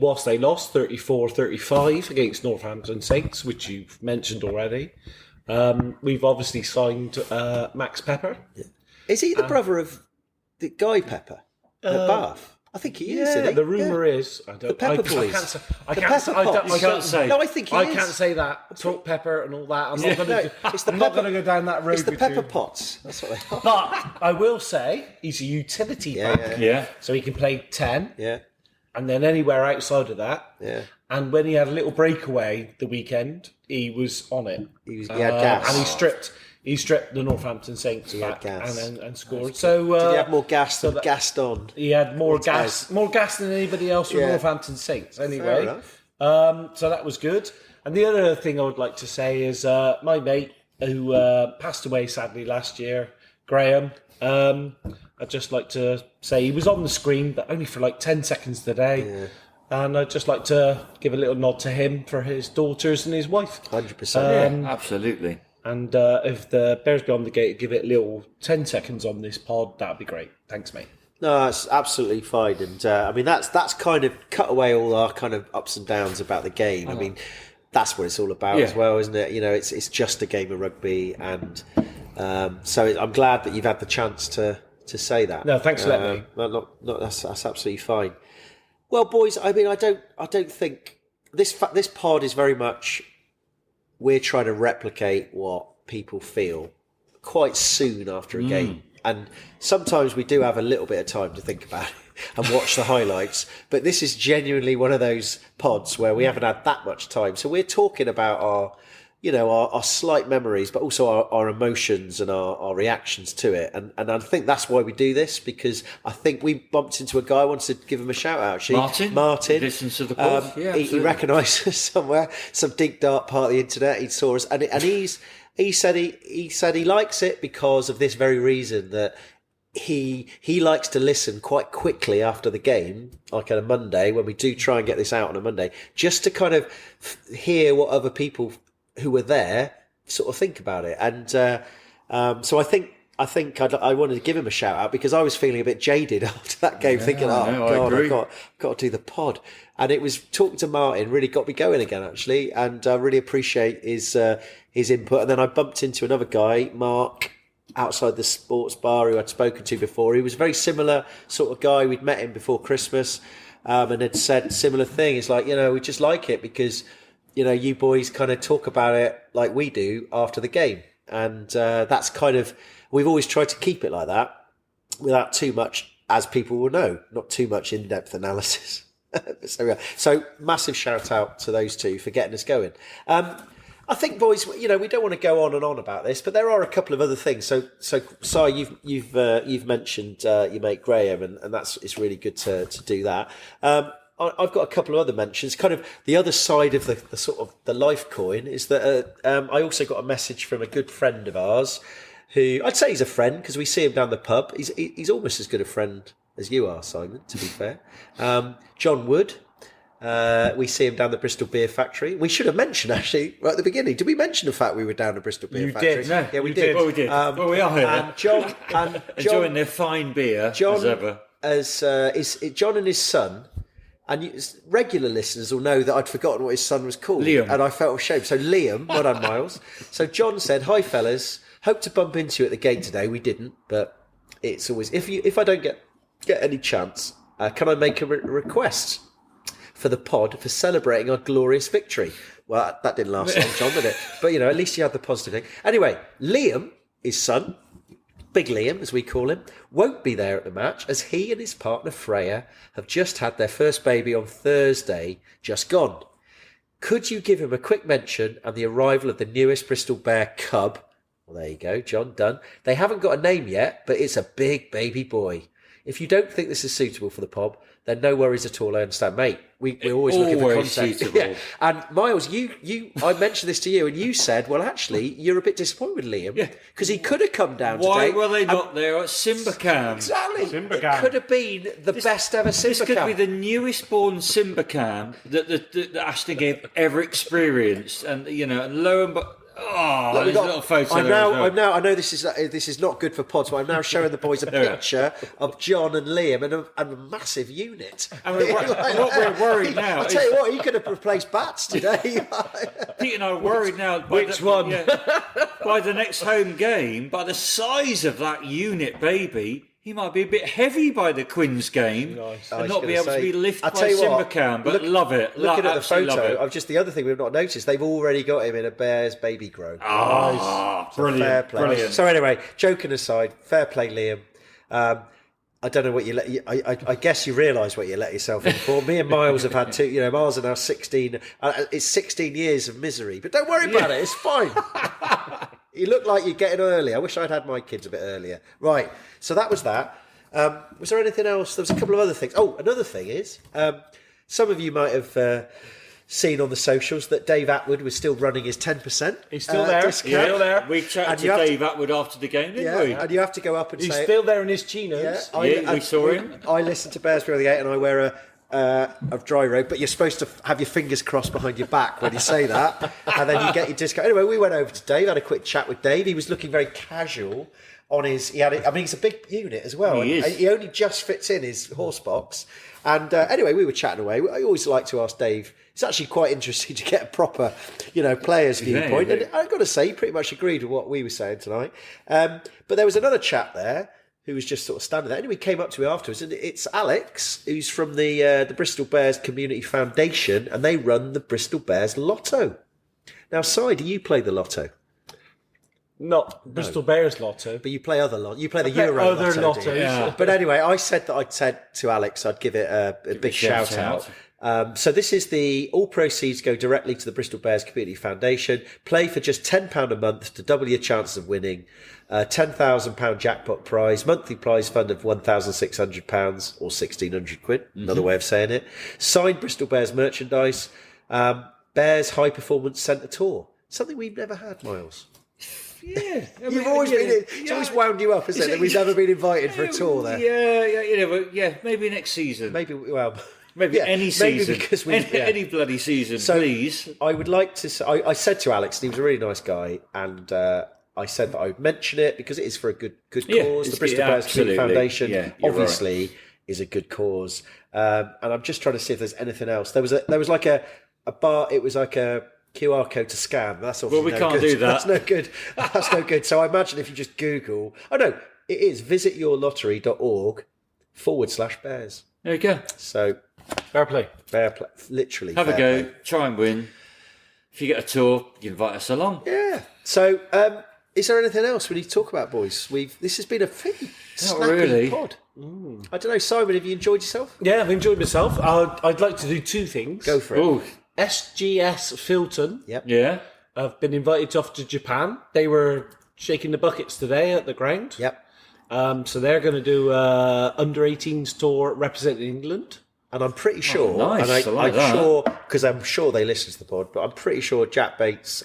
whilst they lost 34-35 against Northampton Saints, which you've mentioned already, we've obviously signed Max Pepper. Yeah. Is he the brother of the Guy Pepper at Bath? I think he is. Isn't he? The rumour is the Pepper Boys. I can't say. No, I think he is. I can't say that. Talk Pepper and all that. I'm not going to go down that road. It's the with Pepper you. Pots. That's what they are. But I will say he's a utility back. Yeah. So he can play 10. Yeah. And then anywhere outside of that. Yeah. And when he had a little breakaway the weekend, he was on it. He had gas. And he stripped the Northampton Saints back and scored. So did he have more gas than Gaston? He had more gas than anybody else from Northampton Saints. Anyway, so that was good. And the other thing I would like to say is my mate who passed away sadly last year, Graham. I'd just like to say he was on the screen, but only for like 10 seconds today. Yeah. And I'd just like to give a little nod to him for his daughters and his wife. 100%. Absolutely. And if the Bears Beyond the Gate give it a little 10 seconds on this pod, that'd be great. Thanks, mate. No, that's absolutely fine. And I mean, that's kind of cut away all our kind of ups and downs about the game. I mean, that's what it's all about as well, isn't it? It's just a game of rugby. And so I'm glad that you've had the chance to say that. No, thanks for letting me. No, that's absolutely fine. Well, boys, I mean, I don't think this pod is very much. We're trying to replicate what people feel quite soon after a game. And sometimes we do have a little bit of time to think about it and watch the highlights. But this is genuinely one of those pods where we haven't had that much time. So we're talking about our slight memories, but also our emotions and our reactions to it. And I think that's why we do this, because I think we bumped into a guy. I wanted to give him a shout out, actually. Martin. Listens to the pod. He recognised us somewhere, some deep dark part of the internet. He saw us, and he said he likes it because of this very reason, that he likes to listen quite quickly after the game, like on a Monday, when we do try and get this out on a Monday, just to kind of hear what other people who were there sort of think about it. And so I think I wanted to give him a shout out, because I was feeling a bit jaded after that game, thinking, God, I've got to do the pod. And it was talking to Martin really got me going again, actually, and I really appreciate his input. And then I bumped into another guy, Mark, outside the sports bar, who I'd spoken to before. He was a very similar sort of guy. We'd met him before Christmas, and had said similar thing. It's like, we just like it because you boys kind of talk about it like we do after the game. And that's kind of, we've always tried to keep it like that without too much, as people will know, not too much in-depth analysis. So massive shout out to those two for getting us going. I think, boys, we don't want to go on and on about this, but there are a couple of other things. So Si, you've mentioned your mate Graham, and it's really good to do that. I've got a couple of other mentions. Kind of the other side of the sort of the life coin is that I also got a message from a good friend of ours, who I'd say he's a friend because we see him down the pub. He's almost as good a friend as you are, Simon, to be fair. John Wood. We see him down the Bristol Beer Factory. We should have mentioned, actually, right at the beginning. Did we mention the fact we were down the Bristol Beer Factory? Did. No, Yeah, we did. Well, we did. Well, we are here. And John, Enjoying their fine beer, as ever. John and his son, and regular listeners will know that I'd forgotten what his son was called. Liam. And I felt ashamed. So Liam, well done, Miles. So John said, "Hi, fellas. Hope to bump into you at the gate today." We didn't, but it's always... If I don't get any chance, can I make a request for the pod for celebrating our glorious victory? Well, that didn't last long, John, did it? But, at least you had the positive thing. Anyway, Liam, his son, Big Liam, as we call him, won't be there at the match as he and his partner Freya have just had their first baby on Thursday, just gone. Could you give him a quick mention and the arrival of the newest Bristol Bear cub? Well, there you go, John, done. They haven't got a name yet, but it's a big baby boy. If you don't think this is suitable for the pod, then no worries at all. I understand, mate. We're always looking for content. Suitable. And Miles, I mentioned this to you, and you said, "Well, actually, you're a bit disappointed with Liam because he could have come down Why today." were they not there at Simba Cam? Exactly. Simba Cam. It could have been the best ever Simba This could Cam. be the newest born Simba Cam that Ashton gave ever experienced, and and lo and behold. Oh, there's a little photo there as well. I know this is not good for pods, but I'm now showing the boys a picture of John and Liam and a massive unit. And what we're worried now I tell you what, he could have replaced Bats today. Pete and I are worried now. Which one? By the next home game, by the size of that unit, baby, he might be a bit heavy by the Quins game and not be able to be lifted by Simba Cam. But love it. Looking at the photo, it. just the other thing we've not noticed, they've already got him in a Bears baby grow. Nice. Brilliant. Fair play. Brilliant. So anyway, joking aside, fair play, Liam. I don't know what I guess you realise what you let yourself in for. Me and Miles have had two. Miles are now 16. It's 16 years of misery, but don't worry about it. It's fine. You look like you're getting early. I wish I'd had my kids a bit earlier. Right. So that was that. Was there anything else? There was a couple of other things. Oh, another thing is, some of you might have seen on the socials that Dave Atwood was still running his 10%. He's still there. Discount. He's still there. We chatted to Dave Atwood after the game, didn't we? And you have to go up and He's say... still there in his chinos. We saw him. I listen to Bears Beyond the Gate and I wear a dry robe, but you're supposed to have your fingers crossed behind your back when you say that, and then you get your discount. Anyway, we went over to Dave, had a quick chat with Dave. He was looking very casual on his... he's a big unit as well. He is. He only just fits in his horse box. And anyway, we were chatting away. I always like to ask Dave... It's actually quite interesting to get a proper, player's viewpoint. Yeah. And I've got to say, he pretty much agreed with what we were saying tonight. But there was another chap there who was just sort of standing there. Anyway, he came up to me afterwards, and it's Alex, who's from the Bristol Bears Community Foundation, and they run the Bristol Bears Lotto. Now, Si, do you play the Lotto? Not Bristol Bears Lotto. But you play other Lotto. You play the Euro other Lotto. Do you? Lottos. Yeah. But anyway, I said that I'd said to Alex I'd give it a big shout out. So this is all proceeds go directly to the Bristol Bears Community Foundation. Play for just £10 a month to double your chances of winning. £10,000 jackpot prize, monthly prize fund of £1,600 or £1,600. Another way of saying it. Signed Bristol Bears merchandise. Bears High Performance Centre Tour. Something we've never had, Miles. Yeah, You've always been. It's always wound you up, isn't it? That we've never been invited for a tour there. Yeah, maybe next season. Maybe Any season. Maybe because any bloody season, please. I would like to say, I said to Alex, and he was a really nice guy, and I said that I would mention it because it is for a good cause. The Bristol Bears Community Foundation obviously is a good cause. And I'm just trying to see if there's anything else. There was like a bar, it was like a QR code to scan. That's obviously we can't do that. That's no good. That's no good. So I imagine if you just Google, it is visityourlottery.org/bears. There you go. So Fair play. Literally. Have a go. Try and win. If you get a tour, you invite us along. Yeah. So, is there anything else we need to talk about, boys? This has been a pretty snappy really. pod. I don't know, Simon, have you enjoyed yourself? Yeah, I've enjoyed myself. I'd like to do two things. Go for it. Oh, SGS Filton. Yep. yeah. I've been invited off to Japan. They were shaking the buckets today at the ground. Yep. So they're going to do under 18s tour representing England. And I'm pretty sure, nice. and I like I'm that. sure, because I'm sure they listen to the pod, but I'm pretty sure Jack Bates,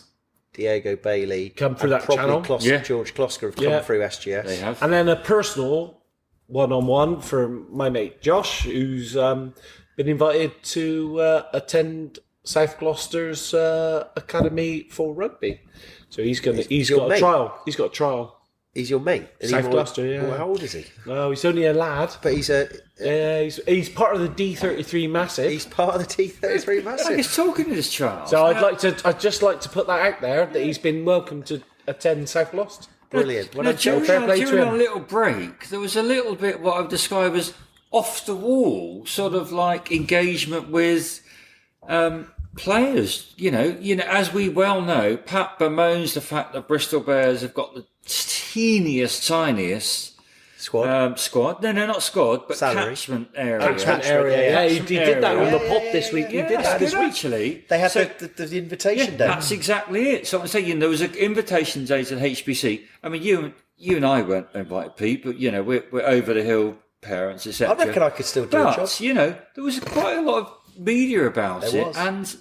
Diego Bailey, Come through and that probably channel. Yeah. George Klosker have Yeah. come through SGS. They have. And then a personal one-on-one for my mate Josh, who's been invited to attend South Gloucester's academy for rugby. So he's got your a mate? trial. He's got a trial. He's your mate. South Gloucester, yeah. Well, how old is he? No, he's only a lad. But he's He's part of the D33 Massive. he's part of the T33 I Massive. was talking to this child. So I'd just like to put that out there that he's been welcome to attend South Gloucester. Brilliant. Well, Now, I'm sure. fair play to during him. our little break, there was a little bit what I would describe as off the wall, sort of like engagement with players. You know, as we well know, Pat bemoans the fact that Bristol Bears have got the tiniest Squad. squad. No, not squad, but Salary. catchment area. Catchment area. Yeah, he did that on the pod this week. He Yeah, did that that's this good, week. actually. They had So- the invitation Yeah, day. that's exactly it. So I'm saying there was an invitation days at HBC. I mean, you and I weren't invited, Pete, but we're over the hill parents, etc. I reckon I could still do a job. But there was quite a lot of media about There it, was. and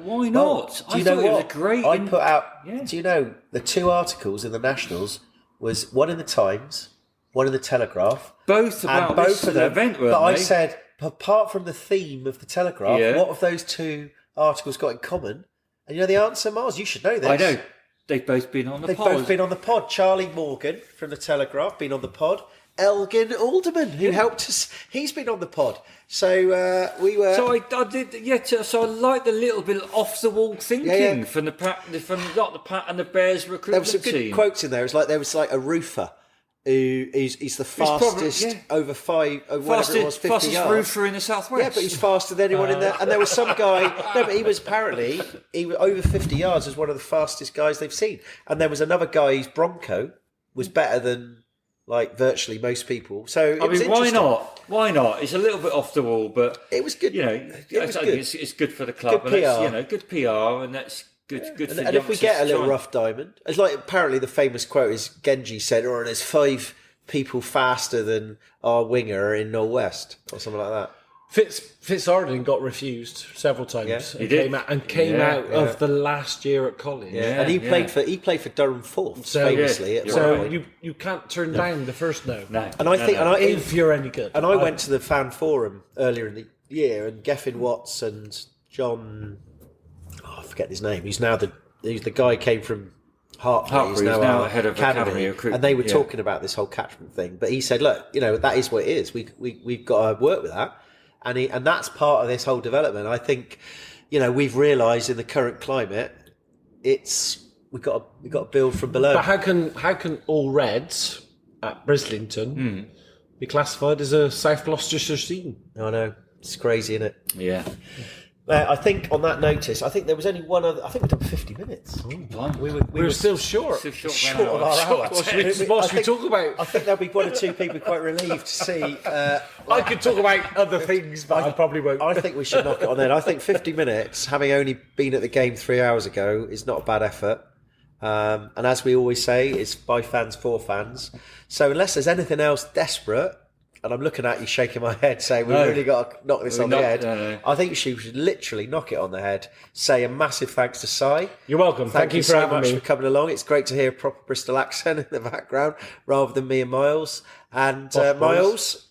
why Well, not? do you I know thought it was what? a great. I put out. Yeah. Do you know the 2 articles in the Nationals was one in the Times, one in the Telegraph, both and about both this of them. event, weren't But I they? said, apart from the theme of the Telegraph, Yeah. what have those 2 articles got in common? And you know the answer, Miles. You should know this. I know they've both been on the They've pod. both been on the pod. Charlie Morgan from the Telegraph been on the pod. Elgin Alderman, who helped us, he's been on the pod. So we were. So I did, yeah. So I like the little bit of off the wall thinking Yeah. from not the Pat and the Bears recruitment there was some good team. quotes in there. It's like there was like a roofer who is the probably- fastest yeah. over whatever it was, 50 fastest yards. roofer in the southwest. Yeah, but he's faster than anyone in there. And there was some guy. No, but he was over 50 yards as one of the fastest guys they've seen. And there was another guy whose Bronco was better than like virtually most people. So it was I mean, why interesting. not? Why not? It's a little bit off the wall, but It was good. It was good. It's good for the club. Good and it's, PR. good PR, and that's good. Good for And if we youngsters get a to little try and- rough diamond, it's like apparently the famous quote is Genji said, "Oh, there's 5 people faster than our winger in North West," or something like that. Fitzarden got refused several times. Yeah. and He did. came Yeah, out of the last year at college. Yeah. And he played for Durham Fourth famously. yeah, At you're one So point. you can't turn down the first no. No, And I think, no. If you're any good. and I went to the fan forum earlier in the year, and Geffin Watts and John, I forget his name. He's the guy came from Hartpury. He's now the head of academy recruitment, and they were yeah. talking about this whole catchment thing. But he said, "Look, that is what it is. We've got to work with that." And that's part of this whole development. I think, we've realised in the current climate, we've got to build from below. But how can all Reds at Brislington be classified as a South Gloucestershire scene? I know, it's crazy, isn't it? Yeah. I think on that notice, I think there was only one other. I think we've done 50 minutes. We were Still short. Still short short of our hour. What should we talk about? I think there'll be 1 or 2 people quite relieved to see. I could talk about other things, but I probably won't. I think we should knock it on then. I think 50 minutes, having only been at the game 3 hours ago, is not a bad effort. And as we always say, it's by fans for fans. So unless there's anything else desperate, and I'm looking at you shaking my head saying we've really got to knock this on the head, no. I think she should literally knock it on the head. Say a massive thanks to Si. You're welcome. Thank you for so having much me. for coming along. It's great to hear a proper Bristol accent in the background rather than me and Miles. And Miles,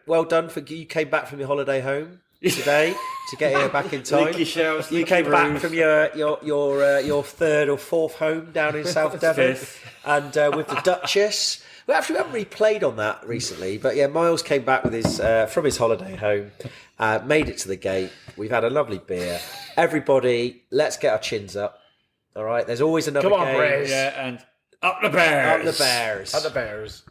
well done for you. Came back from your holiday home today to get here back in time. Leaky showers, You leaky came back roofs. from your 3rd or 4th home down in South Devon, and with the Duchess. We haven't really played on that recently, but yeah, Miles came back with his from his holiday home, made it to the gate. We've had a lovely beer. Everybody, let's get our chins up. All right, there's always another Come on, game. Braves. Yeah, and up the Bears. Up the Bears. At the Bears.